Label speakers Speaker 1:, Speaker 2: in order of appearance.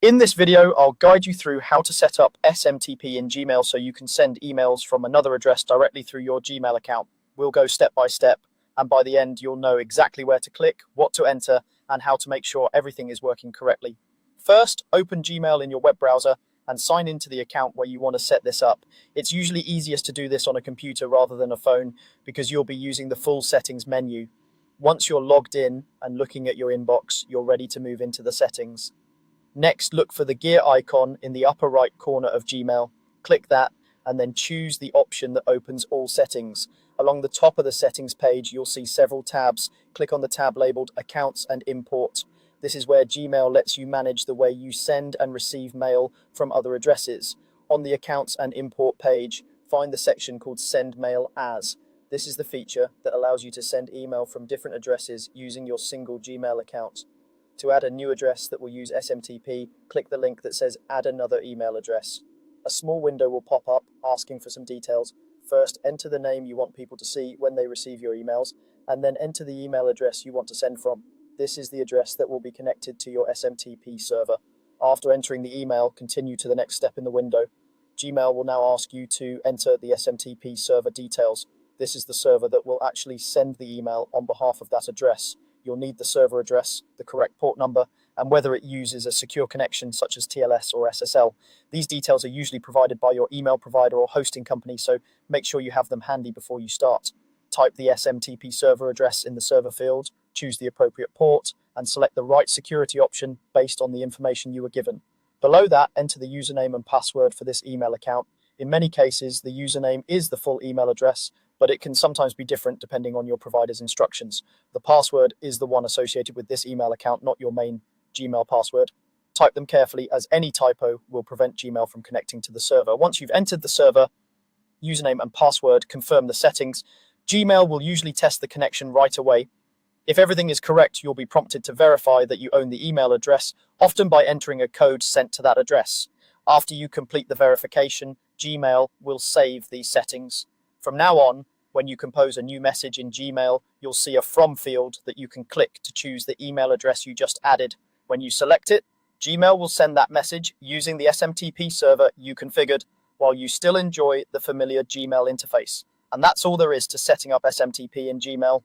Speaker 1: In this video, I'll guide you through how to set up SMTP in Gmail so you can send emails from another address directly through your Gmail account. We'll go step by step, and by the end, you'll know exactly where to click, what to enter, and how to make sure everything is working correctly. First, open Gmail in your web browser and sign into the account where you want to set this up. It's usually easiest to do this on a computer rather than a phone because you'll be using the full settings menu. Once you're logged in and looking at your inbox, you're ready to move into the settings. Next, look for the gear icon in the upper right corner of Gmail. Click that and then choose the option that opens all settings. Along the top of the settings page, you'll see several tabs. Click on the tab labeled Accounts and Import. This is where Gmail lets you manage the way you send and receive mail from other addresses. On the Accounts and Import page, find the section called Send Mail As. This is the feature that allows you to send email from different addresses using your single Gmail account. To add a new address that will use SMTP, click the link that says Add Another Email Address. A small window will pop up asking for some details. First, enter the name you want people to see when they receive your emails, and then enter the email address you want to send from. This is the address that will be connected to your SMTP server. After entering the email, continue to the next step in the window. Gmail will now ask you to enter the SMTP server details. This is the server that will actually send the email on behalf of that address. You'll need the server address, the correct port number, and whether it uses a secure connection such as TLS or SSL. These details are usually provided by your email provider or hosting company, so make sure you have them handy before you start. Type the SMTP server address in the server field, choose the appropriate port, and select the right security option based on the information you were given. Below that, enter the username and password for this email account. In many cases, the username is the full email address, but it can sometimes be different depending on your provider's instructions. The password is the one associated with this email account, not your main Gmail password. Type them carefully, as any typo will prevent Gmail from connecting to the server. Once you've entered the server, username and password, confirm the settings. Gmail will usually test the connection right away. If everything is correct, you'll be prompted to verify that you own the email address, often by entering a code sent to that address. After you complete the verification, Gmail will save these settings. From now on, when you compose a new message in Gmail, you'll see a From field that you can click to choose the email address you just added. When you select it, Gmail will send that message using the SMTP server you configured, while you still enjoy the familiar Gmail interface. And that's all there is to setting up SMTP in Gmail.